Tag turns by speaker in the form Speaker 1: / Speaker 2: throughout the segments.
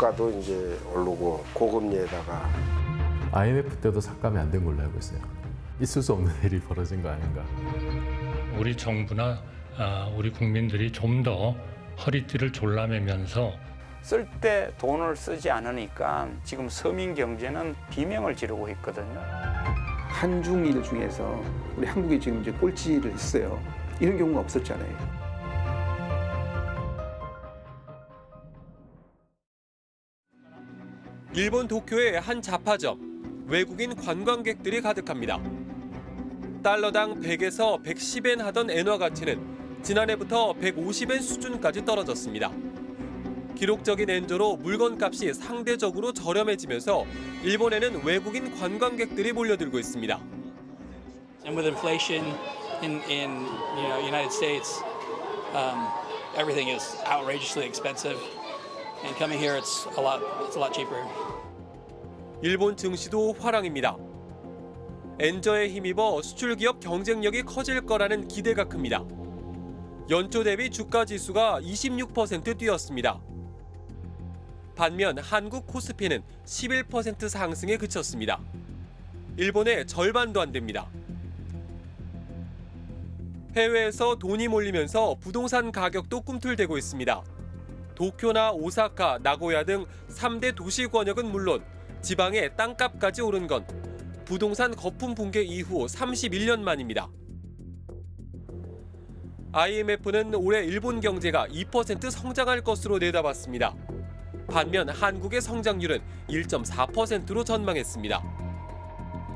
Speaker 1: 주가도 이제 오르고 고금리에다가
Speaker 2: IMF 때도 삭감이 안 된 걸로 알고 있어요. 있을 수 없는 일이 벌어진 거 아닌가.
Speaker 3: 우리 정부나 우리 국민들이 좀 더 허리띠를 졸라매면서
Speaker 4: 쓸 때 돈을 쓰지 않으니까 지금 서민 경제는 비명을 지르고 있거든요.
Speaker 5: 한중일 중에서 우리 한국이 지금 이제 꼴찌를 했어요. 이런 경우가 없었잖아요.
Speaker 6: 일본 도쿄의 한 잡화점, 외국인 관광객들이 가득합니다. 달러당 100에서 110엔 하던 엔화 가치는 지난해부터 150엔 수준까지 떨어졌습니다. 기록적인 엔저로 물건값이 상대적으로 저렴해지면서 일본에는 외국인 관광객들이 몰려들고 있습니다.
Speaker 7: And with inflation in United States, everything is outrageously expensive. And coming here, it's a lot cheaper.
Speaker 6: 일본 증시도 화랑입니다. 엔저에 힘입어 수출 기업 경쟁력이 커질 거라는 기대가 큽니다. 연초 대비 주가 지수가 26% 뛰었습니다. 반면 한국 코스피는 11% 상승에 그쳤습니다. 일본의 절반도 안 됩니다. 해외에서 돈이 몰리면서 부동산 가격도 꿈틀대고 있습니다. 도쿄나 오사카, 나고야 등 3대 도시 권역은 물론 지방의 땅값까지 오른 건 부동산 거품 붕괴 이후 31년 만입니다. IMF는 올해 일본 경제가 2% 성장할 것으로 내다봤습니다. 반면 한국의 성장률은 1.4%로 전망했습니다.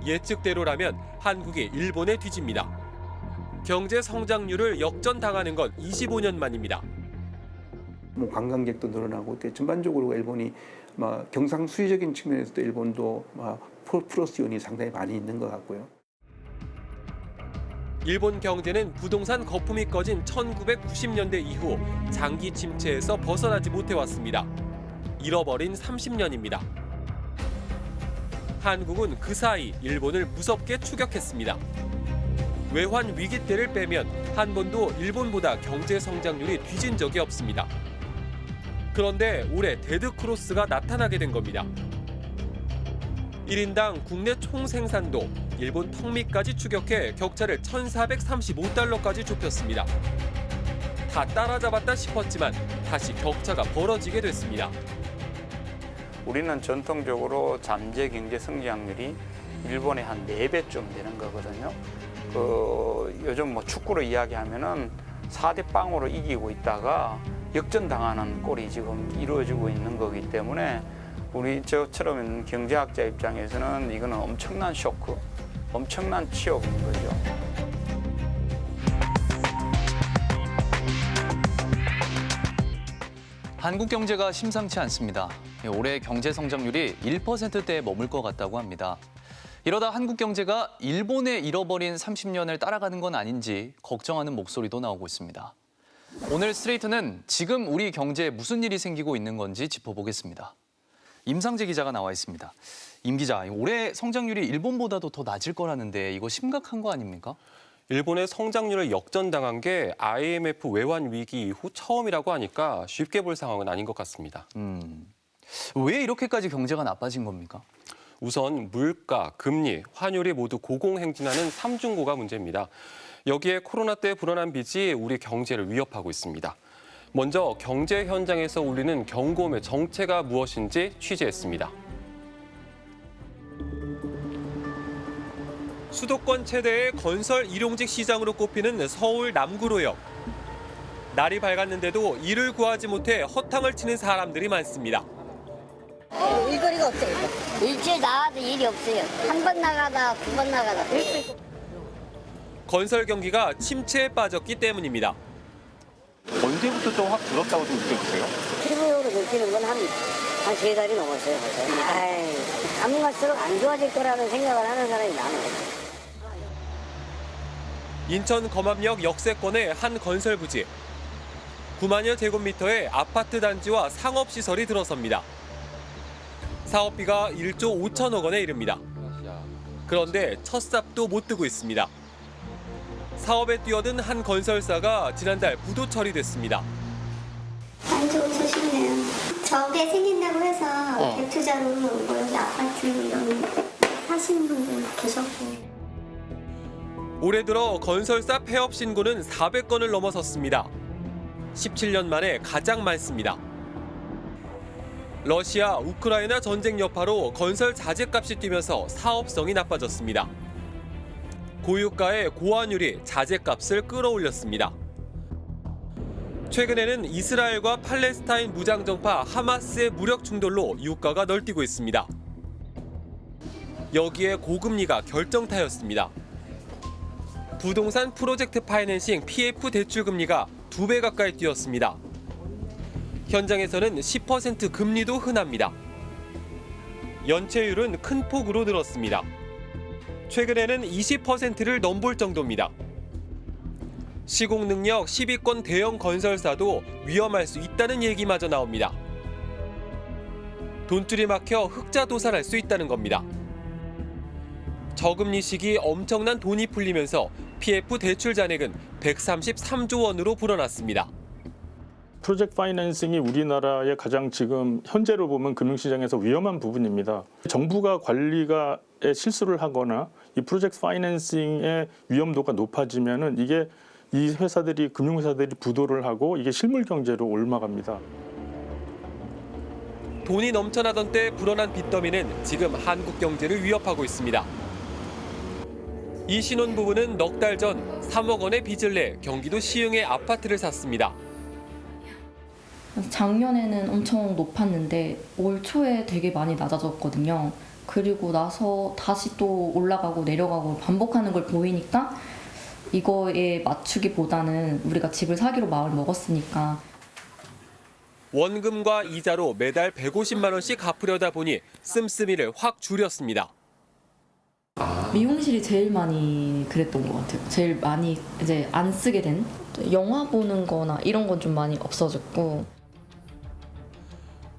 Speaker 6: 예측대로라면 한국이 일본에 뒤집니다. 경제 성장률을 역전당하는 건 25년 만입니다.
Speaker 5: 관광객도 늘어나고 전반적으로 일본이 경상수지적인 측면에서도 일본도 플러스 요인이 상당히 많이 있는 것 같고요.
Speaker 6: 일본 경제는 부동산 거품이 꺼진 1990년대 이후 장기 침체에서 벗어나지 못해왔습니다. 잃어버린 30년입니다. 한국은 그 사이 일본을 무섭게 추격했습니다. 외환 위기 때를 빼면 한 번도 일본보다 경제 성장률이 뒤진 적이 없습니다. 그런데 올해 데드크로스가 나타나게 된 겁니다. 1인당 국내 총생산도 일본 턱밑까지 추격해 격차를 1,435달러까지 좁혔습니다. 다 따라잡았다 싶었지만 다시 격차가 벌어지게 됐습니다.
Speaker 4: 우리는 전통적으로 잠재 경제 성장률이 일본의 한 4배쯤 되는 거거든요. 요즘 축구로 이야기하면은 4대 0으로 이기고 있다가 역전당하는 꼴이 지금 이루어지고 있는 거기 때문에 우리 저처럼 경제학자 입장에서는 이거는 엄청난 쇼크, 엄청난 치욕인 거죠.
Speaker 8: 한국 경제가 심상치 않습니다. 올해 경제 성장률이 1%대에 머물 것 같다고 합니다. 이러다 한국 경제가 일본의 잃어버린 30년을 따라가는 건 아닌지 걱정하는 목소리도 나오고 있습니다. 오늘 스트레이트는 지금 우리 경제에 무슨 일이 생기고 있는 건지 짚어보겠습니다. 임상재 기자가 나와 있습니다. 임 기자, 올해 성장률이 일본보다도 더 낮을 거라는데 이거 심각한 거 아닙니까?
Speaker 9: 일본의 성장률을 역전당한 게 IMF 외환 위기 이후 처음이라고 하니까 쉽게 볼 상황은 아닌 것 같습니다.
Speaker 8: 왜 이렇게까지 경제가 나빠진 겁니까?
Speaker 9: 우선 물가, 금리, 환율이 모두 고공행진하는 삼중고가 문제입니다. 여기에 코로나 때 불어난 빚이 우리 경제를 위협하고 있습니다. 먼저 경제 현장에서 울리는 경고음의 정체가 무엇인지 취재했습니다.
Speaker 6: 수도권 최대의 건설 일용직 시장으로 꼽히는 서울 남구로역. 날이 밝았는데도 일을 구하지 못해 허탕을 치는 사람들이 많습니다.
Speaker 10: 일거리가 없어요. 일주일 나가도 일이 없어요. 한 번 나가다, 두 번 나가다.
Speaker 6: 건설 경기가 침체에 빠졌기 때문입니다.
Speaker 11: 언제부터 좀 확 줄었다고 좀 느껴지세요?
Speaker 10: 피부적으로 느끼는 건 한 3달이 넘었어요. 가면 갈수록 안 좋아질 거라는 생각을 하는 사람이 많아요.
Speaker 6: 인천 검암역 역세권의 한 건설 부지. 9만여 제곱미터의 아파트 단지와 상업시설이 들어섭니다. 사업비가 1조 5천억 원에 이릅니다. 그런데 첫 삽도 못 뜨고 있습니다. 사업에 뛰어든 한 건설사가 지난달 부도 처리됐습니다.
Speaker 10: 안 좋으시네요.
Speaker 12: 저게 생긴다고 해서 갭투자로 뭐 여기 아파트 이런 사시는 분들 계셨고.
Speaker 6: 올해 들어 건설사 폐업 신고는 400건을 넘어섰습니다. 17년 만에 가장 많습니다. 러시아, 우크라이나 전쟁 여파로 건설 자재값이 뛰면서 사업성이 나빠졌습니다. 고유가의 고환율이 자재값을 끌어올렸습니다. 최근에는 이스라엘과 팔레스타인 무장정파 하마스의 무력 충돌로 유가가 널뛰고 있습니다. 여기에 고금리가 결정타였습니다. 부동산 프로젝트 파이낸싱 PF 대출 금리가 2배 가까이 뛰었습니다. 현장에서는 10% 금리도 흔합니다. 연체율은 큰 폭으로 늘었습니다. 최근에는 20%를 넘볼 정도입니다. 시공 능력 10위권 대형 건설사도 위험할 수 있다는 얘기마저 나옵니다. 돈줄이 막혀 흑자 도산할 수 있다는 겁니다. 저금리 시기 엄청난 돈이 풀리면서 PF 대출 잔액은 133조 원으로 불어났습니다.
Speaker 13: 프로젝트 파이낸싱이 우리나라의 가장 지금 현재로 보면 금융시장에서 위험한 부분입니다. 정부가 관리가에 실수를 하거나 이 프로젝트 파이낸싱의 위험도가 높아지면은 이게 이 회사들이 금융회사들이 부도를 하고 이게 실물 경제로 옮아갑니다.
Speaker 6: 돈이 넘쳐나던 때 불어난 빚더미는 지금 한국 경제를 위협하고 있습니다. 이 신혼부부는 넉 달 전 3억 원의 빚을 내 경기도 시흥에 아파트를 샀습니다.
Speaker 14: 작년에는 엄청 높았는데 올 초에 되게 많이 낮아졌거든요. 그리고 나서 다시 또 올라가고 내려가고 반복하는 걸 보이니까 이거에 맞추기보다는 우리가 집을 사기로 마음을 먹었으니까.
Speaker 6: 원금과 이자로 매달 150만 원씩 갚으려다 보니 씀씀이를 확 줄였습니다.
Speaker 14: 미용실이 제일 많이 그랬던 것 같아요. 제일 많이 이제 안 쓰게 된. 영화 보는 거나 이런 건 좀 많이 없어졌고.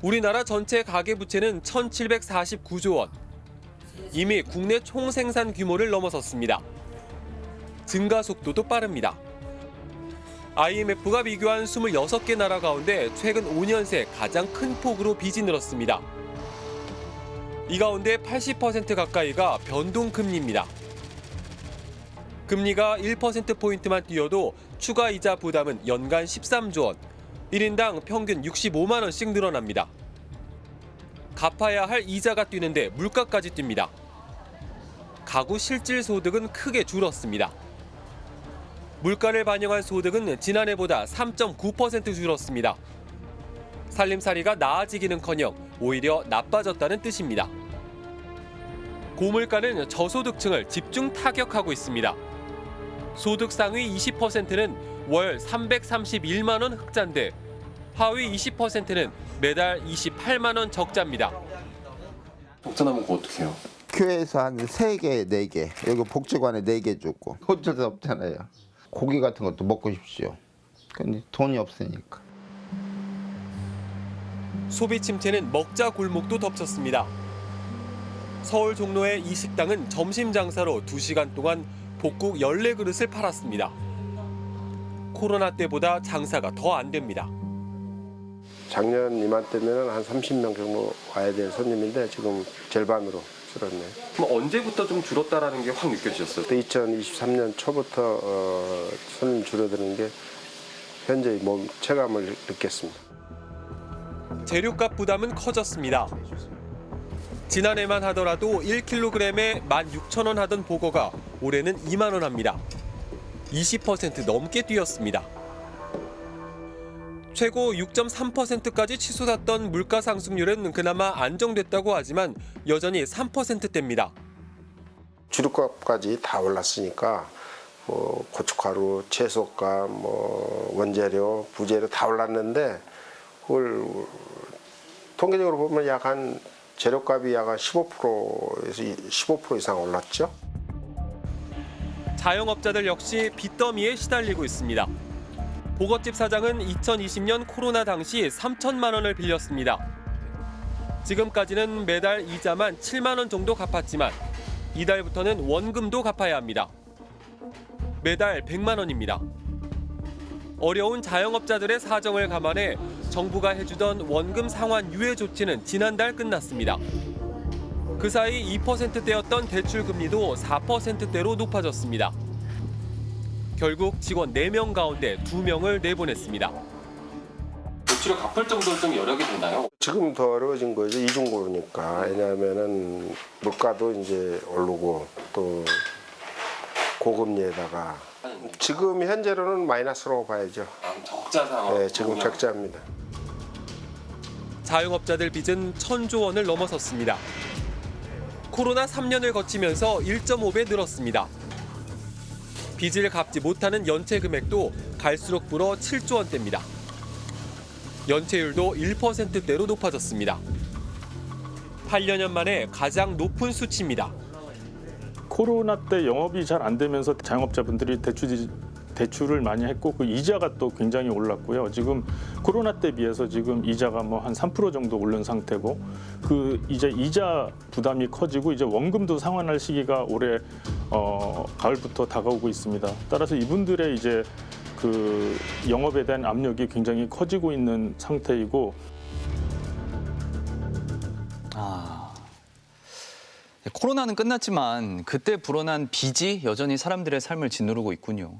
Speaker 6: 우리나라 전체 가계부채는 1,749조 원. 이미 국내 총생산 규모를 넘어섰습니다. 증가 속도도 빠릅니다. IMF가 비교한 26개 나라 가운데 최근 5년 새 가장 큰 폭으로 빚이 늘었습니다. 이 가운데 80% 가까이가 변동금리입니다. 금리가 1%포인트만 뛰어도 추가 이자 부담은 연간 13조 원, 1인당 평균 65만 원씩 늘어납니다. 갚아야 할 이자가 뛰는데 물가까지 뜁니다. 가구 실질 소득은 크게 줄었습니다. 물가를 반영한 소득은 지난해보다 3.9% 줄었습니다. 살림살이가 나아지기는커녕 오히려 나빠졌다는 뜻입니다. 고물가는 저소득층을 집중 타격하고 있습니다. 소득 상위 20%는 월 331만 원 흑자인데 하위 20%는 매달 28만 원 적자입니다.
Speaker 9: 적자 나면 그거 어떻게 해요?
Speaker 15: 교회에서 한 3개, 4개, 여기 복지관에 4개 줬고 어쩔 수 없잖아요. 고기 같은 것도 먹고 싶지요. 근데 돈이 없으니까.
Speaker 6: 소비 침체는 먹자 골목도 덮쳤습니다. 서울 종로의 이 식당은 점심 장사로 2시간 동안 볶국 14그릇을 팔았습니다. 코로나 때보다 장사가 더 안 됩니다.
Speaker 1: 작년 이맘때면 한 30명 정도 와야 될 손님인데 지금 절반으로 줄었네요.
Speaker 9: 그럼 언제부터 좀 줄었다라는 게 확 느껴지셨어요?
Speaker 1: 2023년 초부터 손님 줄어드는 게 현재 몸 체감을 느꼈습니다.
Speaker 6: 재료값 부담은 커졌습니다. 지난해만 하더라도 1kg에 16,000원 하던 보거가 올해는 2만 원 합니다. 20% 넘게 뛰었습니다. 최고 6.3%까지 치솟았던 물가 상승률은 그나마 안정됐다고 하지만 여전히 3%대입니다.
Speaker 1: 주류값까지 다 올랐으니까 고춧가루, 채소값, 원재료, 부재료 다 올랐는데 그걸 통계적으로 보면 약 한 재료값이 약 한 15%에서 15% 이상 올랐죠.
Speaker 6: 자영업자들 역시 빚더미에 시달리고 있습니다. 보거집 사장은 2020년 코로나 당시 3천만 원을 빌렸습니다. 지금까지는 매달 이자만 7만 원 정도 갚았지만 이달부터는 원금도 갚아야 합니다. 매달 100만 원입니다. 어려운 자영업자들의 사정을 감안해 정부가 해주던 원금 상환 유예 조치는 지난달 끝났습니다. 그 사이 2%대였던 대출 금리도 4%대로 높아졌습니다. 결국 직원 4명 가운데 2명을 내보냈습니다.
Speaker 9: 대출을 갚을 정도로 좀 여력이 되나요?
Speaker 1: 지금 더 어려워진 거죠. 이중고로니까. 왜냐하면은 물가도 이제 오르고 또 고금리에다가 지금 현재로는 마이너스라고 봐야죠.
Speaker 9: 적자 상황.
Speaker 1: 네, 지금 적자입니다.
Speaker 6: 자영업자들 빚은 1,000조 원을 넘어섰습니다. 코로나 3년을 거치면서 1.5배 늘었습니다. 빚을 갚지 못하는 연체 금액도 갈수록 불어 7조 원대입니다. 연체율도 1%대로 높아졌습니다. 8년 만에 가장 높은 수치입니다.
Speaker 13: 코로나 때 영업이 잘 안 되면서 자영업자분들이 대출을 많이 했고 그 이자가 또 굉장히 올랐고요. 지금 코로나 때 비해서 지금 이자가 뭐 한 3% 정도 오른 상태고 그 이제 이자 부담이 커지고 이제 원금도 상환할 시기가 올해 가을부터 다가오고 있습니다. 따라서 이분들의 이제 그 영업에 대한 압력이 굉장히 커지고 있는 상태이고.
Speaker 8: 코로나는 끝났지만 그때 불어난 빚이 여전히 사람들의 삶을 짓누르고 있군요.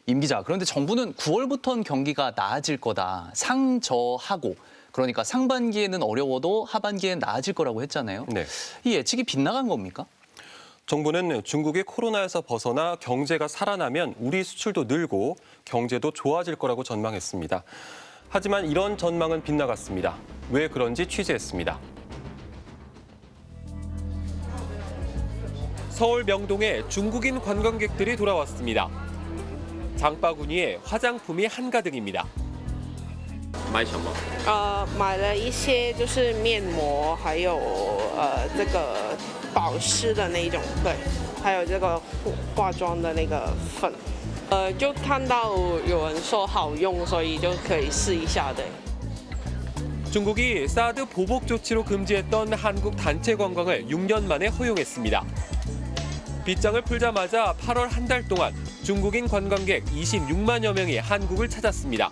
Speaker 8: 임 기자, 그런데 정부는 9월부터는 경기가 나아질 거다. 상저하고, 그러니까 상반기에는 어려워도 하반기엔 나아질 거라고 했잖아요.
Speaker 9: 네.
Speaker 8: 이 예측이 빗나간 겁니까?
Speaker 9: 정부는 중국이 코로나에서 벗어나 경제가 살아나면 우리 수출도 늘고 경제도 좋아질 거라고 전망했습니다. 하지만 이런 전망은 빗나갔습니다. 왜 그런지 취재했습니다.
Speaker 6: 서울 명동에 중국인 관광객들이 돌아왔습니다. 장바구니에 화장품이 한가득입니다.
Speaker 16: 买什么？买了一些就是面膜，还有这个保湿的那种，对，还有这个化妆的那个粉。就看到有人说好用，所以就可以试一下的。
Speaker 6: 중국이 사드 보복 조치로 금지했던 한국 단체 관광을 6년 만에 허용했습니다. 빗장을 풀자마자 8월 한 달 동안 중국인 관광객 26만여 명이 한국을 찾았습니다.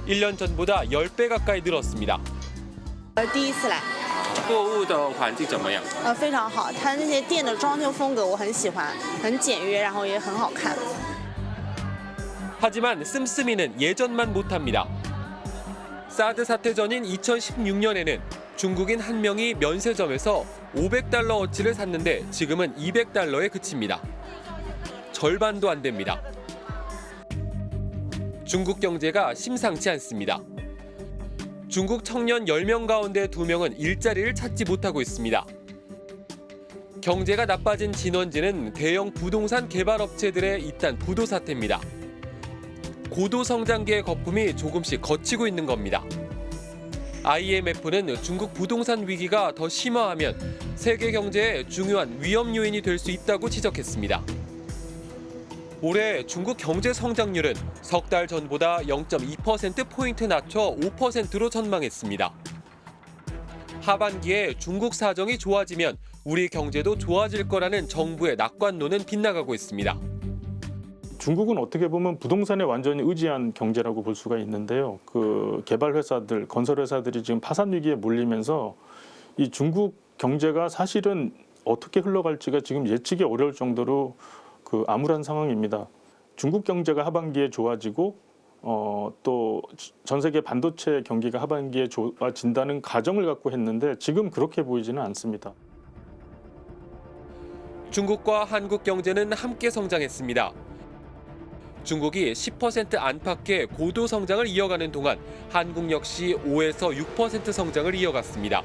Speaker 6: 1년 전보다 10배 가까이 늘었습니다.
Speaker 17: 第一次来。
Speaker 16: 购物的环境怎么样？
Speaker 17: 非常好，它那些店的装修风格我很喜欢，很简约，然后也很好看。
Speaker 6: 하지만 씀씀이는 예전만 못합니다. 사드 사태 전인 2016년에는 중국인 한 명이 면세점에서 500달러어치를 샀는데 지금은 200달러에 그칩니다. 절반도 안 됩니다. 중국 경제가 심상치 않습니다. 중국 청년 10명 가운데 2명은 일자리를 찾지 못하고 있습니다. 경제가 나빠진 진원지는 대형 부동산 개발업체들의 잇단 부도 사태입니다. 고도 성장기의 거품이 조금씩 걷히고 있는 겁니다. IMF는 중국 부동산 위기가 더 심화하면 세계 경제의 중요한 위험 요인이 될 수 있다고 지적했습니다. 올해 중국 경제 성장률은 석 달 전보다 0.2%포인트 낮춰 5%로 전망했습니다. 하반기에 중국 사정이 좋아지면 우리 경제도 좋아질 거라는 정부의 낙관론은 빗나가고 있습니다.
Speaker 13: 중국은 어떻게 보면 부동산에 완전히 의지한 경제라고 볼 수가 있는데요. 그 개발 회사들, 건설 회사들이 지금 파산 위기에 몰리면서 이 중국 경제가 사실은 어떻게 흘러갈지가 지금 예측이 어려울 정도로 그 암울한 상황입니다. 중국 경제가 하반기에 좋아지고 또 전 세계 반도체 경기가 하반기에 좋아진다는 가정을 갖고 했는데 지금 그렇게 보이지는 않습니다.
Speaker 6: 중국과 한국 경제는 함께 성장했습니다. 중국이 10% 안팎의 고도 성장을 이어가는 동안 한국 역시 5에서 6% 성장을 이어갔습니다.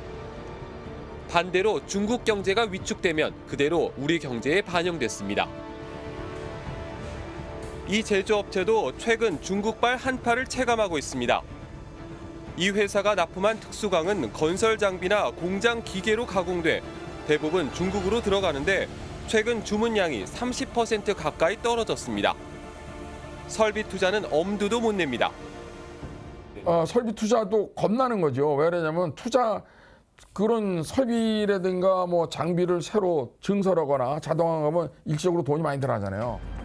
Speaker 6: 반대로 중국 경제가 위축되면 그대로 우리 경제에 반영됐습니다. 이 제조업체도 최근 중국발 한파를 체감하고 있습니다. 이 회사가 납품한 특수광은 건설 장비나 공장 기계로 가공돼 대부분 중국으로 들어가는데 최근 주문량이 30% 가까이 떨어졌습니다. 설비 투자는 엄두도 못 냅니다.
Speaker 18: 설비 투자도 겁나는 거죠. 왜 그러냐면 그런 설비라든가 뭐 장비를 새로 증설하거나 자동화하면 일시적으로 돈이 많이 들어가잖아요.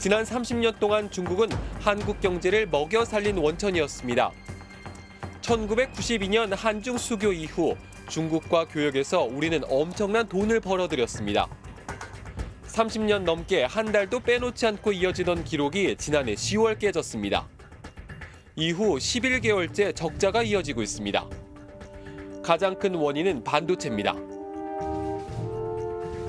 Speaker 6: 지난 30년 동안 중국은 한국 경제를 먹여 살린 원천이었습니다. 1992년 한중 수교 이후 중국과 교역에서 우리는 엄청난 돈을 벌어들였습니다. 30년 넘게 한 달도 빼놓지 않고 이어지던 기록이 지난해 10월 깨졌습니다. 이후 11개월째 적자가 이어지고 있습니다. 가장 큰 원인은 반도체입니다.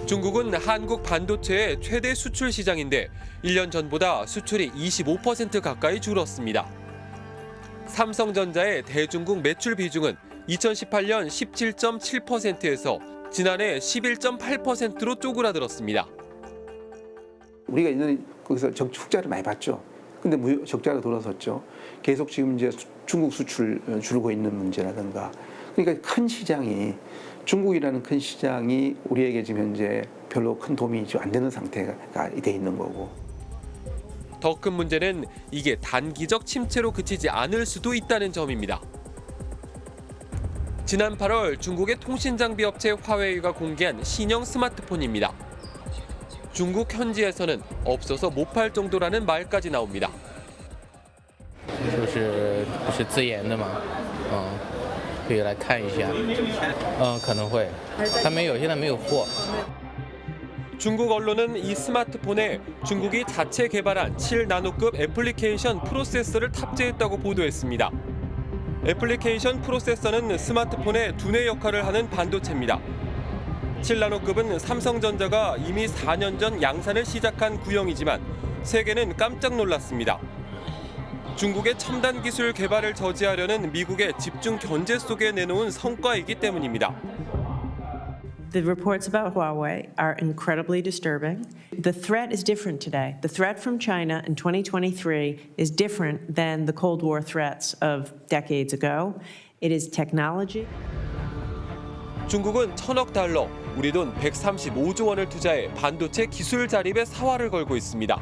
Speaker 6: 중국은 한국 반도체의 최대 수출 시장인데 1년 전보다 수출이 25% 가까이 줄었습니다. 삼성전자의 대중국 매출 비중은 2018년 17.7%에서 지난해 11.8%로 쪼그라들었습니다.
Speaker 5: 우리가 있는 거기서 흑자를 많이 봤죠. 근데 적자가 돌아섰죠. 계속 지금 이제 중국 수출 줄고 있는 문제라든가. 그러니까 큰 시장이 중국이라는 큰 시장이 우리에게 지금 현재 별로 큰 도움이 안 되는 상태가 돼 있는 거고.
Speaker 6: 더 큰 문제는 이게 단기적 침체로 그치지 않을 수도 있다는 점입니다. 지난 8월 중국의 통신장비 업체 화웨이가 공개한 신형 스마트폰입니다. 중국 현지에서는 없어서 못 팔 정도라는 말까지 나옵니다.
Speaker 19: 不是自研的吗？可以来看一下。可能会，他没有，现在没有货。
Speaker 6: 중국 언론은 이 스마트폰에 중국이 자체 개발한 7나노급 애플리케이션 프로세서를 탑재했다고 보도했습니다. 애플리케이션 프로세서는 스마트폰의 두뇌 역할을 하는 반도체입니다. 7나노급은 삼성전자가 이미 4년 전 양산을 시작한 구형이지만 세계는 깜짝 놀랐습니다. 중국의 첨단 기술 개발을 저지하려는 미국의 집중 견제 속에 내놓은 성과이기 때문입니다.
Speaker 20: The reports about Huawei are incredibly disturbing. The threat is different today. The threat from China in 2023 is different than the Cold War threats of decades ago. It is technology.
Speaker 6: 중국은 1,000억 달러, 우리 돈 135조 원을 투자해 반도체 기술 자립에 사활을 걸고 있습니다.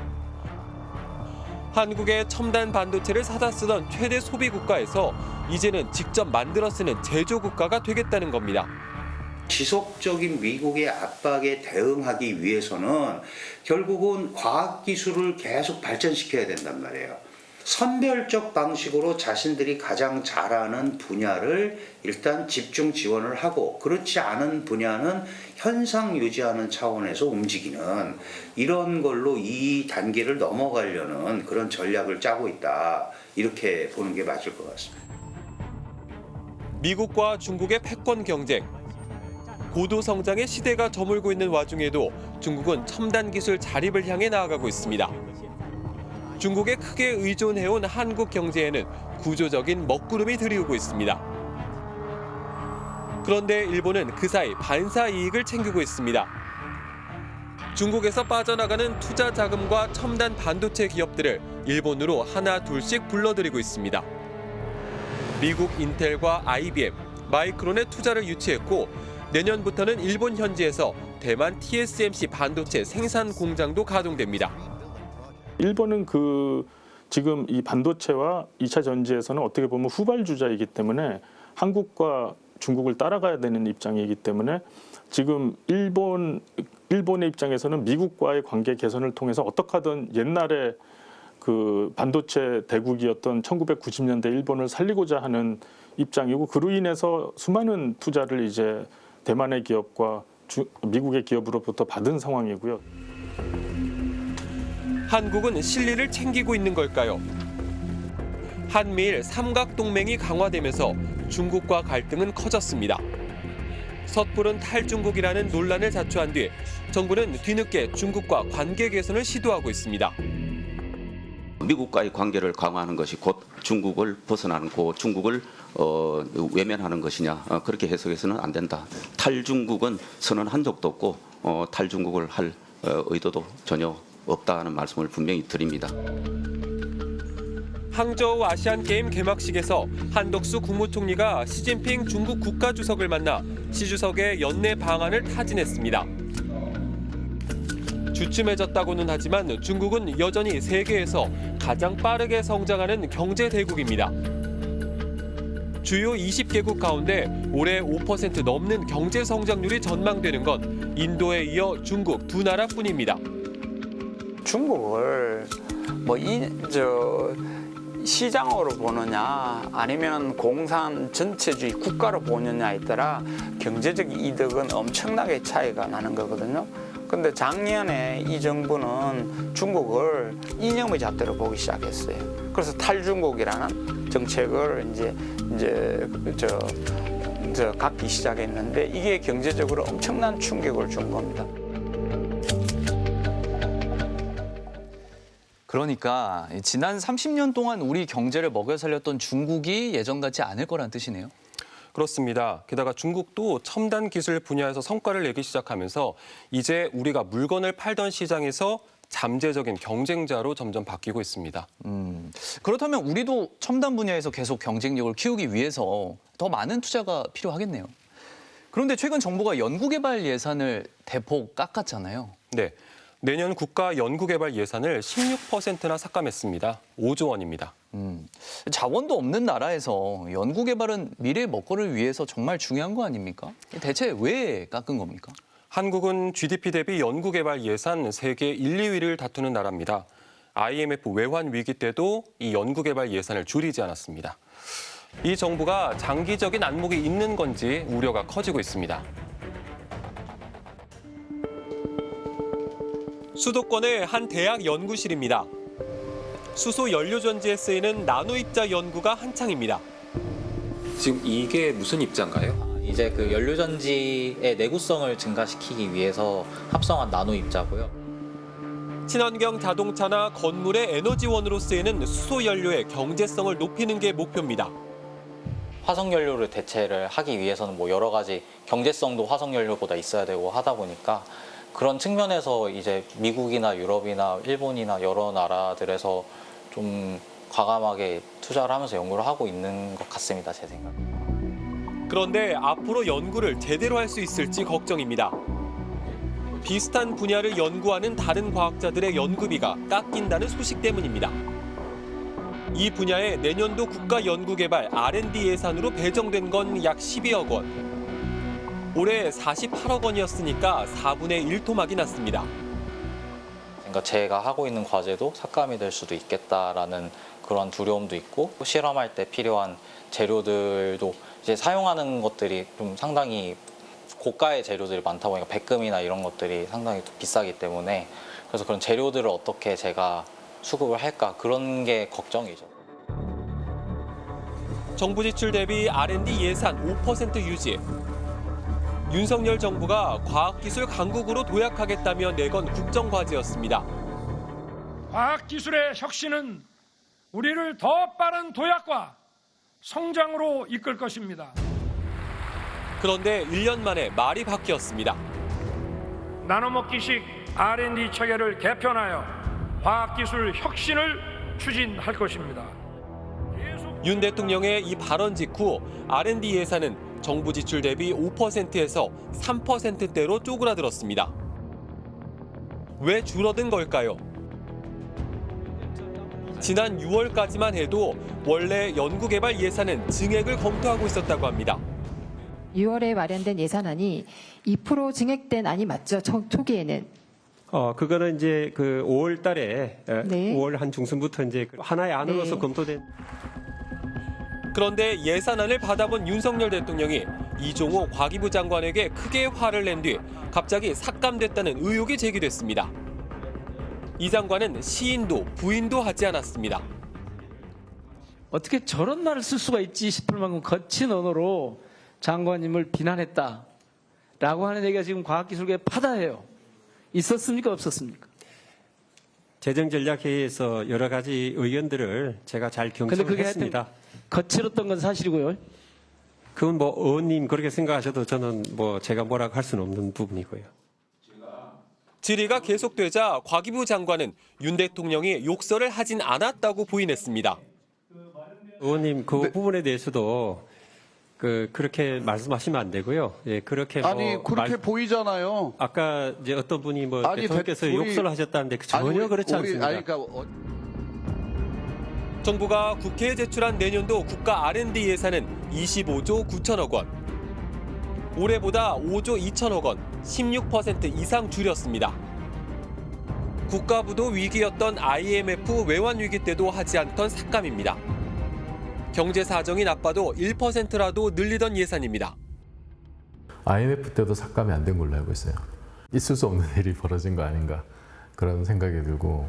Speaker 6: 한국의 첨단 반도체를 사다 쓰던 최대 소비 국가에서 이제는 직접 만들어 쓰는 제조 국가가 되겠다는 겁니다.
Speaker 21: 지속적인 미국의 압박에 대응하기 위해서는 결국은 과학기술을 계속 발전시켜야 된단 말이에요. 선별적 방식으로 자신들이 가장 잘하는 분야를 일단 집중 지원을 하고 그렇지 않은 분야는 현상 유지하는 차원에서 움직이는 이런 걸로 이 단계를 넘어가려는 그런 전략을 짜고 있다. 이렇게 보는 게 맞을 것 같습니다.
Speaker 6: 미국과 중국의 패권 경쟁. 고도 성장의 시대가 저물고 있는 와중에도 중국은 첨단 기술 자립을 향해 나아가고 있습니다. 중국에 크게 의존해온 한국 경제에는 구조적인 먹구름이 들이우고 있습니다. 그런데 일본은 그 사이 반사 이익을 챙기고 있습니다. 중국에서 빠져나가는 투자 자금과 첨단 반도체 기업들을 일본으로 하나 둘씩 불러들이고 있습니다. 미국 인텔과 IBM, 마이크론의 투자를 유치했고 내년부터는 일본 현지에서 대만 TSMC 반도체 생산 공장도 가동됩니다.
Speaker 13: 일본은 지금 이 반도체와 2차 전지에서는 어떻게 보면 후발주자이기 때문에 한국과 중국을 따라가야 되는 입장이기 때문에 지금 일본의 입장에서는 미국과의 관계 개선을 통해서 어떻게 하든 옛날에 그 반도체 대국이었던 1990년대 일본을 살리고자 하는 입장이고 그로 인해서 수많은 투자를 이제 대만의 기업과 미국의 기업으로부터 받은 상황이고요.
Speaker 6: 한국은 실리를 챙기고 있는 걸까요? 한미일 삼각동맹이 강화되면서 중국과 갈등은 커졌습니다. 섣부른 탈중국이라는 논란을 자초한 뒤 정부는 뒤늦게 중국과 관계 개선을 시도하고 있습니다.
Speaker 22: 미국과의 관계를 강화하는 것이 곧 중국을 벗어나는 중국을 외면하는 것이냐 그렇게 해석해서는 안 된다. 탈중국은 선언한 적도 없고 탈중국을 할 의도도 전혀 없다는 말씀을 분명히 드립니다.
Speaker 6: 항저우 아시안게임 개막식에서 한덕수 국무총리가 시진핑 중국 국가주석을 만나 시 주석의 연내 방안을 타진했습니다. 주춤해졌다고는 하지만 중국은 여전히 세계에서 가장 빠르게 성장하는 경제 대국입니다. 주요 20개국 가운데 올해 5% 넘는 경제 성장률이 전망되는 건 인도에 이어 중국 두 나라뿐입니다.
Speaker 4: 중국을 시장으로 보느냐 아니면 공산 전체주의 국가로 보느냐에 따라 경제적 이득은 엄청나게 차이가 나는 거거든요. 근데 작년에 이 정부는 중국을 이념의 잣대로 보기 시작했어요. 그래서 탈중국이라는 정책을 이제 갖기 시작했는데 이게 경제적으로 엄청난 충격을 준 겁니다.
Speaker 8: 그러니까 지난 30년 동안 우리 경제를 먹여 살렸던 중국이 예전 같지 않을 거란 뜻이네요.
Speaker 9: 그렇습니다. 게다가 중국도 첨단 기술 분야에서 성과를 내기 시작하면서 이제 우리가 물건을 팔던 시장에서 잠재적인 경쟁자로 점점 바뀌고 있습니다.
Speaker 8: 그렇다면 우리도 첨단 분야에서 계속 경쟁력을 키우기 위해서 더 많은 투자가 필요하겠네요. 그런데 최근 정부가 연구개발 예산을 대폭 깎았잖아요.
Speaker 9: 네, 내년 국가 연구개발 예산을 16%나 삭감했습니다. 5조 원입니다.
Speaker 8: 자원도 없는 나라에서 연구개발은 미래 먹거리를 위해서 정말 중요한 거 아닙니까? 대체 왜 깎은 겁니까?
Speaker 9: 한국은 GDP 대비 연구개발 예산 세계 1, 2위를 다투는 나라입니다. IMF 외환 위기 때도 이 연구개발 예산을 줄이지 않았습니다. 이 정부가 장기적인 안목이 있는 건지 우려가 커지고 있습니다.
Speaker 6: 수도권의 한 대학 연구실입니다. 수소 연료 전지에 쓰이는 나노 입자 연구가 한창입니다.
Speaker 2: 지금 이게 무슨 입자인가요?
Speaker 3: 이제 그 연료 전지의 내구성을 증가시키기 위해서 합성한 나노 입자고요.
Speaker 6: 친환경 자동차나 건물의 에너지원으로 쓰이는 수소 연료의 경제성을 높이는 게 목표입니다.
Speaker 3: 화석 연료를 대체를 하기 위해서는 뭐 여러 가지 경제성도 화석 연료보다 있어야 되고 하다 보니까 그런 측면에서 이제 미국이나 유럽이나 일본이나 여러 나라들에서 좀 과감하게 투자를 하면서 연구를 하고 있는 것 같습니다, 제 생각에.
Speaker 6: 그런데 앞으로 연구를 제대로 할 수 있을지 걱정입니다. 비슷한 분야를 연구하는 다른 과학자들의 연구비가 깎인다는 소식 때문입니다. 이 분야에 내년도 국가연구개발 R&D 예산으로 배정된 건 약 12억 원. 올해 48억 원이었으니까 4분의 1 토막이 났습니다.
Speaker 3: 그러니까 제가 하고 있는 과제도 삭감이 될 수도 있겠다라는 그런 두려움도 있고 실험할 때 필요한 재료들도 이제 사용하는 것들이 좀 상당히 고가의 재료들이 많다 보니까 백금이나 이런 것들이 상당히 비싸기 때문에 그래서 그런 재료들을 어떻게 제가 수급을 할까 그런 게 걱정이죠.
Speaker 6: 정부 지출 대비 R&D 예산 5% 유지. 윤석열 정부가 과학기술 강국으로 도약하겠다며 내건 국정과제였습니다.
Speaker 23: 과학기술의 혁신은 우리를 더 빠른 도약과 성장으로 이끌 것입니다.
Speaker 6: 그런데 1년 만에 말이 바뀌었습니다.
Speaker 23: 나노먹기식 R&D 체계를 개편하여 과학기술 혁신을 추진할 것입니다.
Speaker 6: 윤 대통령의 이 발언 직후 R&D 예산은 정부 지출 대비 5%에서 3%대로 쪼그라들었습니다. 왜 줄어든 걸까요? 지난 6월까지만 해도 원래 연구개발 예산은 증액을 검토하고 있었다고 합니다.
Speaker 24: 6월에 마련된 예산안이 2% 증액된 안이 맞죠? 초기에는.
Speaker 25: 그거는 이제 그 5월 달에
Speaker 24: 네.
Speaker 25: 5월 한 중순부터 이제 하나의 안으로서
Speaker 24: 네.
Speaker 25: 검토된.
Speaker 6: 그런데 예산안을 받아본 윤석열 대통령이 이종호 과기부 장관에게 크게 화를 낸 뒤 갑자기 삭감됐다는 의혹이 제기됐습니다. 이 장관은 시인도 부인도 하지 않았습니다.
Speaker 26: 어떻게 저런 말을 쓸 수가 있지 싶을 만큼 거친 언어로 장관님을 비난했다라고 하는 얘기가 지금 과학기술계에 파다해요. 있었습니까? 없었습니까?
Speaker 25: 재정전략회의에서 여러 가지 의견들을 제가 잘 경청을 했습니다.
Speaker 26: 거칠었던 건 사실이고요.
Speaker 25: 그건 뭐 의원님 그렇게 생각하셔도 저는 뭐 제가 뭐라고 할 수는 없는 부분이고요.
Speaker 6: 질의가 계속되자 과기부 장관은 윤 대통령이 욕설을 하진 않았다고 부인했습니다.
Speaker 25: 의원님 그 부분에 대해서도 그렇게 말씀하시면 안 되고요. 예, 그렇게
Speaker 27: 그렇게 보이잖아요.
Speaker 25: 아까 이제 어떤 분이 대통령께서 욕설을 하셨다는데 전혀 그렇지 않습니다.
Speaker 6: 정부가 국회에 제출한 내년도 국가 R&D 예산은 25조 9천억 원. 올해보다 5조 2천억 원, 16% 이상 줄였습니다. 국가부도 위기였던 IMF 외환 위기 때도 하지 않던 삭감입니다. 경제 사정이 나빠도 1%라도 늘리던 예산입니다.
Speaker 1: IMF 때도 삭감이 안 된 걸로 알고 있어요. 있을 수 없는 일이 벌어진 거 아닌가 그런 생각이 들고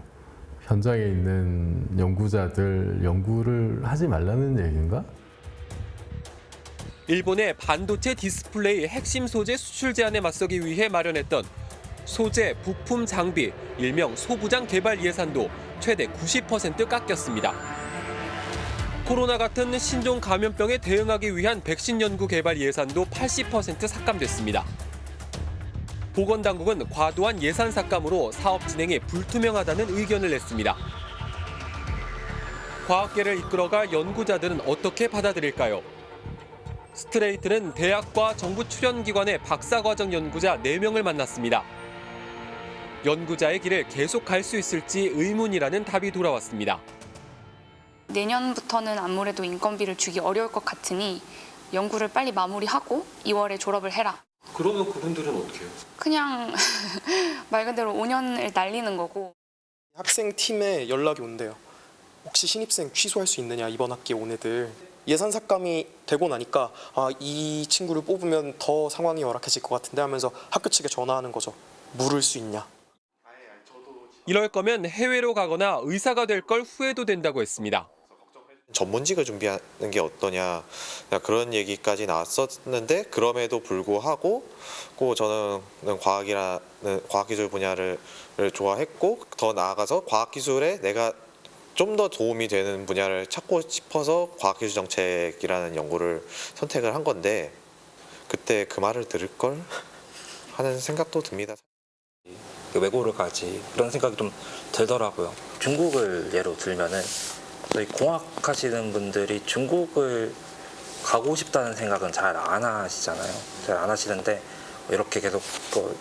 Speaker 1: 현장에 있는 연구자들 연구를 하지 말라는 얘기인가?
Speaker 6: 일본의 반도체 디스플레이 핵심 소재 수출 제한에 맞서기 위해 마련했던 소재, 부품, 장비, 일명 소부장 개발 예산도 최대 90% 깎였습니다. 코로나 같은 신종 감염병에 대응하기 위한 백신 연구 개발 예산도 80% 삭감됐습니다. 보건당국은 과도한 예산 삭감으로 사업 진행이 불투명하다는 의견을 냈습니다. 과학계를 이끌어갈 연구자들은 어떻게 받아들일까요? 스트레이트는 대학과 정부 출연기관의 박사과정 연구자 4명을 만났습니다. 연구자의 길을 계속 갈 수 있을지 의문이라는 답이 돌아왔습니다.
Speaker 7: 내년부터는 아무래도 인건비를 주기 어려울 것 같으니 연구를 빨리 마무리하고 2월에 졸업을 해라.
Speaker 2: 그러면 그분들은 어떻게 해요?
Speaker 7: 그냥 말 그대로 5년을 날리는 거고.
Speaker 10: 학생팀에 연락이 온대요. 혹시 신입생 취소할 수 있느냐, 이번 학기에 온 애들. 예산 삭감이 되고 나니까 이 친구를 뽑으면 더 상황이 열악해질 것 같은데 하면서 학교 측에 전화하는 거죠. 물을 수 있냐.
Speaker 6: 이럴 거면 해외로 가거나 의사가 될 걸 후회도 된다고 했습니다.
Speaker 11: 전문직을 준비하는 게 어떠냐 그런 얘기까지 나왔었는데 그럼에도 불구하고 저는 과학기술 분야를 좋아했고 더 나아가서 과학기술에 내가 좀 더 도움이 되는 분야를 찾고 싶어서 과학기술정책이라는 연구를 선택을 한 건데 그때 그 말을 들을 걸 하는 생각도 듭니다.
Speaker 12: 외고를 가지 그런 생각이 좀 들더라고요. 중국을 예로 들면은 저희 공학하시는 분들이 중국을 가고 싶다는 생각은 잘 안 하시잖아요. 잘 안 하시는데 이렇게 계속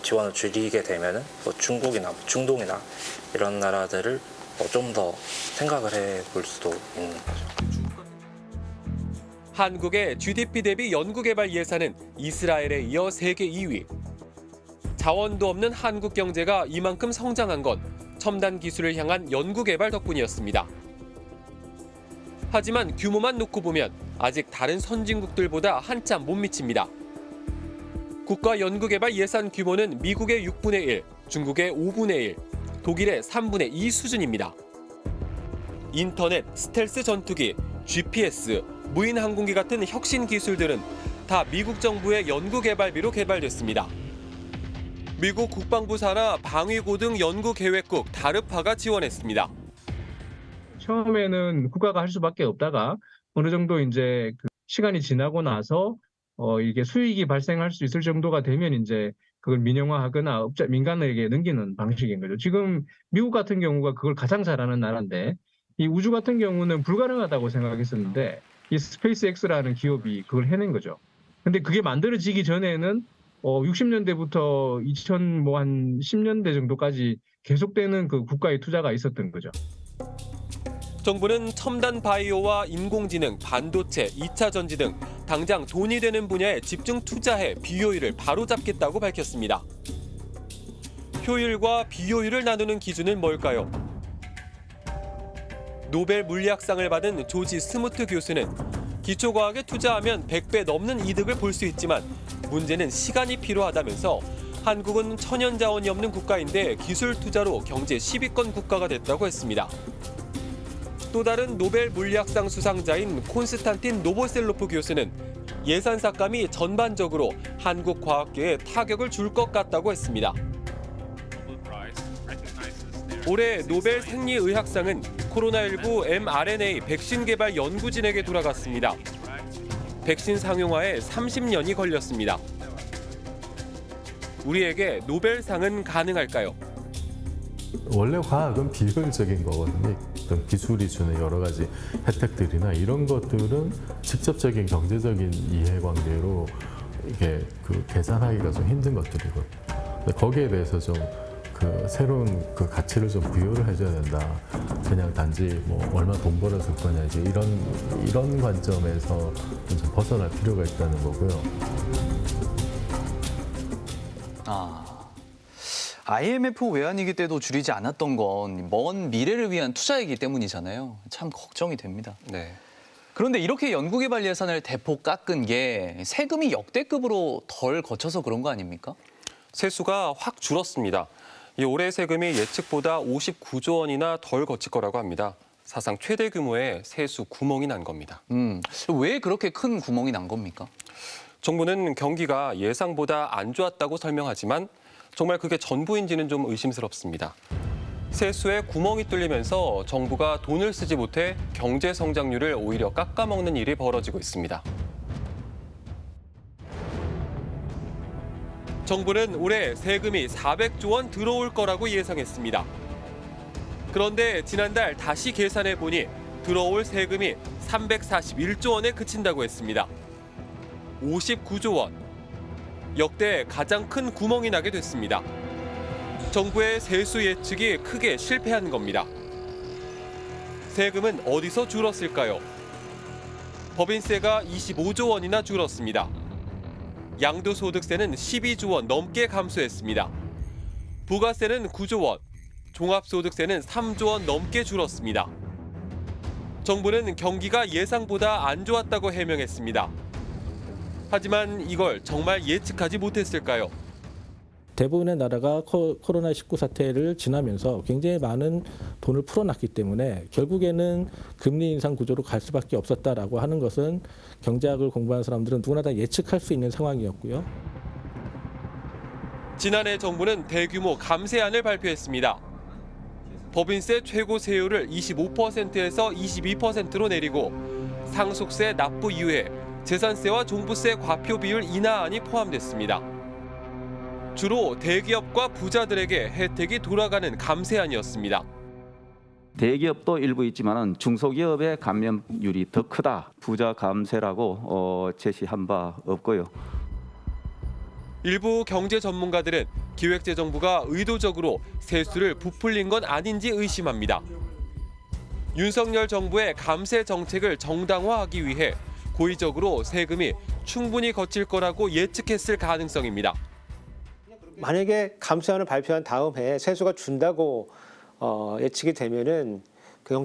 Speaker 12: 지원을 줄이게 되면은 중국이나 중동이나 이런 나라들을 좀 더 생각을 해볼 수도 있는 거죠.
Speaker 6: 한국의 GDP 대비 연구개발 예산은 이스라엘에 이어 세계 2위. 자원도 없는 한국 경제가 이만큼 성장한 건 첨단 기술을 향한 연구개발 덕분이었습니다. 하지만 규모만 놓고 보면 아직 다른 선진국들보다 한참 못 미칩니다. 국가 연구개발 예산 규모는 미국의 6분의 1, 중국의 5분의 1, 독일의 3분의 2 수준입니다. 인터넷, 스텔스 전투기, GPS, 무인 항공기 같은 혁신 기술들은 다 미국 정부의 연구개발비로 개발됐습니다. 미국 국방부 산하 방위고등 연구계획국 다르파가 지원했습니다.
Speaker 14: 처음에는 국가가 할 수밖에 없다가 어느 정도 이제 시간이 지나고 나서 이게 수익이 발생할 수 있을 정도가 되면 이제 그걸 민영화하거나 민간에게 넘기는 방식인 거죠. 지금 미국 같은 경우가 그걸 가장 잘하는 나라인데 이 우주 같은 경우는 불가능하다고 생각했었는데 이 스페이스X라는 기업이 그걸 해낸 거죠. 근데 그게 만들어지기 전에는 60년대부터 2000한 10년대 정도까지 계속되는 그 국가의 투자가 있었던 거죠.
Speaker 6: 정부는 첨단 바이오와 인공지능, 반도체, 2차 전지 등 당장 돈이 되는 분야에 집중 투자해 비효율을 바로잡겠다고 밝혔습니다. 효율과 비효율을 나누는 기준은 뭘까요? 노벨 물리학상을 받은 조지 스무트 교수는 기초과학에 투자하면 100배 넘는 이득을 볼 수 있지만 문제는 시간이 필요하다면서 한국은 천연 자원이 없는 국가인데 기술 투자로 경제 10위권 국가가 됐다고 했습니다. 또 다른 노벨 물리학상 수상자인 콘스탄틴 노보셀로프 교수는 예산 삭감이 전반적으로 한국 과학계에 타격을 줄 것 같다고 했습니다. 올해 노벨 생리의학상은 코로나19 mRNA 백신 개발 연구진에게 돌아갔습니다. 백신 상용화에 30년이 걸렸습니다. 우리에게 노벨상은 가능할까요?
Speaker 1: 원래 과학은 비효율적인 거거든요. 어떤 기술이 주는 여러 가지 혜택들이나 이런 것들은 직접적인 경제적인 이해관계로 이게 계산하기가 좀 힘든 것들이거든요. 거기에 대해서 좀 새로운 가치를 좀 부여를 해줘야 된다. 그냥 단지 얼마 돈 벌었을 거냐 이제 이런 관점에서 좀 벗어날 필요가 있다는 거고요.
Speaker 8: IMF 외환위기 때도 줄이지 않았던 건 먼 미래를 위한 투자이기 때문이잖아요. 참 걱정이 됩니다.
Speaker 9: 네.
Speaker 8: 그런데 이렇게 연구개발 예산을 대폭 깎은 게 세금이 역대급으로 덜 거쳐서 그런 거 아닙니까?
Speaker 9: 세수가 확 줄었습니다. 이 올해 세금이 예측보다 59조 원이나 덜 거칠 거라고 합니다. 사상 최대 규모의 세수 구멍이 난 겁니다.
Speaker 8: 왜 그렇게 큰 구멍이 난 겁니까?
Speaker 9: 정부는 경기가 예상보다 안 좋았다고 설명하지만 정말 그게 전부인지는 좀 의심스럽습니다. 세수에 구멍이 뚫리면서 정부가 돈을 쓰지 못해 경제 성장률을 오히려 깎아먹는 일이 벌어지고 있습니다.
Speaker 6: 정부는 올해 세금이 400조 원 들어올 거라고 예상했습니다. 그런데 지난달 다시 계산해 보니 들어올 세금이 341조 원에 그친다고 했습니다. 59조 원. 역대 가장 큰 구멍이 나게 됐습니다. 정부의 세수 예측이 크게 실패한 겁니다. 세금은 어디서 줄었을까요? 법인세가 25조 원이나 줄었습니다. 양도소득세는 12조 원 넘게 감소했습니다. 부가세는 9조 원, 종합소득세는 3조 원 넘게 줄었습니다. 정부는 경기가 예상보다 안 좋았다고 해명했습니다. 하지만 이걸 정말 예측하지 못했을까요?
Speaker 5: 대부분의 나라가 코로나19 사태를 지나면서 굉장히 많은 돈을 풀어놨기 때문에 결국에는 금리 인상 구조로 갈 수밖에 없었다라고 하는 것은 경제학을 공부하는 사람들은 누구나 다 예측할 수 있는 상황이었고요.
Speaker 6: 지난해 정부는 대규모 감세안을 발표했습니다. 법인세 최고 세율을 25%에서 22%로 내리고 상속세 납부 이후에 재산세와 종부세 과표 비율 인하안이 포함됐습니다. 주로 대기업과 부자들에게 혜택이 돌아가는 감세안이었습니다.
Speaker 15: 대기업도 일부 있지만 중소기업의 감면율이 더 크다. 부자 감세라고 제시한 바 없고요.
Speaker 6: 일부 경제 전문가들은 기획재정부가 의도적으로 세수를 부풀린 건 아닌지 의심합니다. 윤석열 정부의 감세 정책을 정당화하기 위해 고의적으로 세금이 충분히 거칠 거라고 예측했을 가능성입니다.
Speaker 16: 만약에 감세안을 발표한 다음 해에 세수가 준다고 예측이 되면은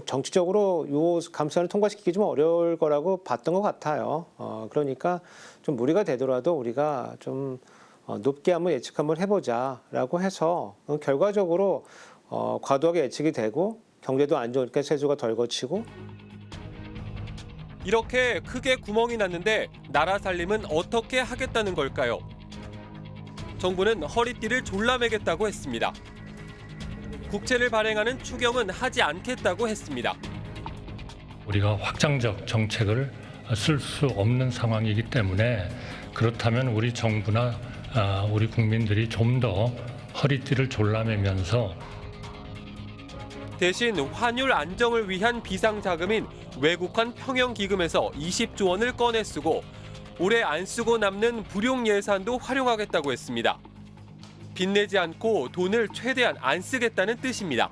Speaker 16: 정치적으로 요 감세안을 통과시키기 좀 어려울 거라고 봤던 것 같아요. 그러니까 좀 무리가 되더라도 우리가 좀 높게 한번 예측 한번 해보자라고 해서 결과적으로 과도하게 예측이 되고 경제도 안 좋으니까 세수가 덜 거치고.
Speaker 6: 이렇게 크게 구멍이 났는데 나라 살림은 어떻게 하겠다는 걸까요? 정부는 허리띠를 졸라매겠다고 했습니다. 국채를 발행하는 추경은 하지 않겠다고 했습니다.
Speaker 17: 우리가 확장적 정책을 쓸 수 없는 상황이기 때문에 그렇다면 우리 정부나 우리 국민들이 좀 더 허리띠를 졸라매면서
Speaker 6: 대신 환율 안정을 위한 비상자금인 외국환 평형기금에서 20조 원을 꺼내 쓰고 올해 안 쓰고 남는 불용 예산도 활용하겠다고 했습니다. 빚내지 않고 돈을 최대한 안 쓰겠다는 뜻입니다.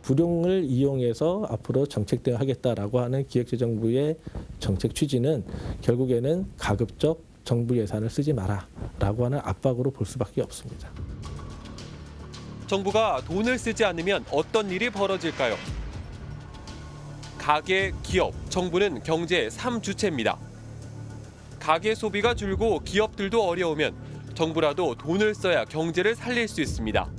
Speaker 5: 불용을 이용해서 앞으로 정책 대응하겠다라고 하는 기획재정부의 정책 취지는 결국에는 가급적 정부 예산을 쓰지 마라라고 하는 압박으로 볼 수밖에 없습니다.
Speaker 6: 정부가 돈을 쓰지 않으면 어떤 일이 벌어질까요? 가계, 기업, 정부는 경제의 3주체입니다. 가계 소비가 줄고 기업들도 어려우면 정부라도 돈을 써야 경제를 살릴 수 있습니다.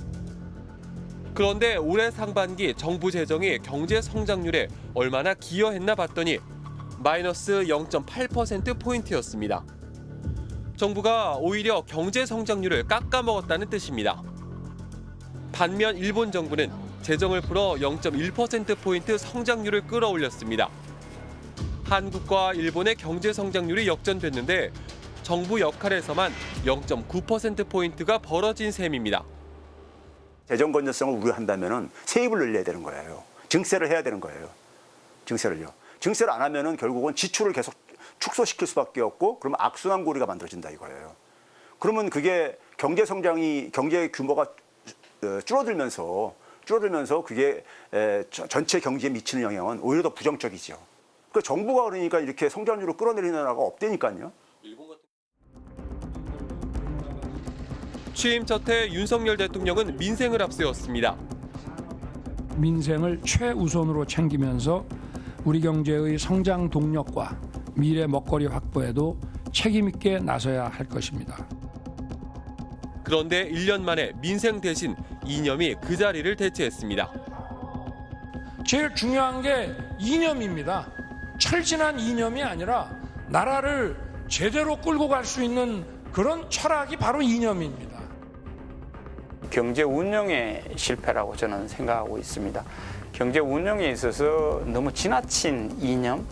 Speaker 6: 그런데 올해 상반기 정부 재정이 경제 성장률에 얼마나 기여했나 봤더니 마이너스 0.8%포인트였습니다. 정부가 오히려 경제 성장률을 깎아먹었다는 뜻입니다. 반면 일본 정부는 재정을 풀어 0.1%포인트 성장률을 끌어올렸습니다. 한국과 일본의 경제 성장률이 역전됐는데 정부 역할에서만 0.9%포인트가 벌어진 셈입니다.
Speaker 18: 재정 건전성을 우려한다면 세입을 늘려야 되는 거예요. 증세를 해야 되는 거예요. 증세를요. 증세를 안 하면 결국은 지출을 계속 축소시킬 수밖에 없고 그러면 악순환 고리가 만들어진다 이거예요. 그러면 그게 경제 성장이 경제 규모가 줄어들면서 그게 전체 경제에 미치는 영향은 오히려 더 부정적이죠. 그러니까 정부가 그러니까 이렇게 성장률을 끌어내리는 나라가 없다니까요.
Speaker 6: 취임 첫 해 윤석열 대통령은 민생을 앞세웠습니다.
Speaker 23: 민생을 최우선으로 챙기면서 우리 경제의 성장 동력과 미래 먹거리 확보에도 책임 있게 나서야 할 것입니다.
Speaker 6: 그런데 1년 만에 민생 대신 이념이 그 자리를 대체했습니다.
Speaker 23: 제일 중요한 게 이념입니다. 철진한 이념이 아니라 나라를 제대로 끌고 갈 수 있는 그런 철학이 바로 이념입니다.
Speaker 3: 경제 운영의 실패라고 저는 생각하고 있습니다. 경제 운영에 있어서 너무 지나친 이념,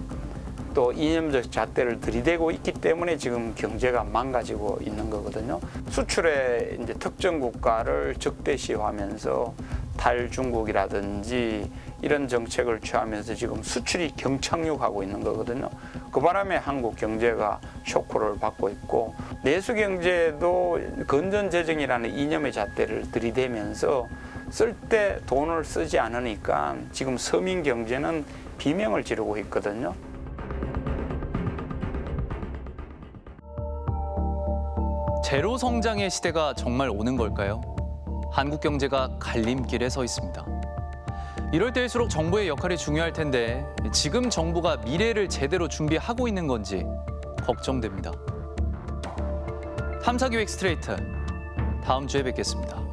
Speaker 3: 또 이념적 잣대를 들이대고 있기 때문에 지금 경제가 망가지고 있는 거거든요. 수출의 이제 특정 국가를 적대시하면서 탈중국이라든지 이런 정책을 취하면서 지금 수출이 경착륙하고 있는 거거든요. 그 바람에 한국 경제가 쇼크를 받고 있고 내수 경제도 건전 재정이라는 이념의 잣대를 들이대면서 쓸 때 돈을 쓰지 않으니까 지금 서민 경제는 비명을 지르고 있거든요.
Speaker 8: 제로 성장의 시대가 정말 오는 걸까요? 한국 경제가 갈림길에 서 있습니다. 이럴 때일수록 정부의 역할이 중요할 텐데 지금 정부가 미래를 제대로 준비하고 있는 건지 걱정됩니다. 탐사기획 스트레이트, 다음 주에 뵙겠습니다.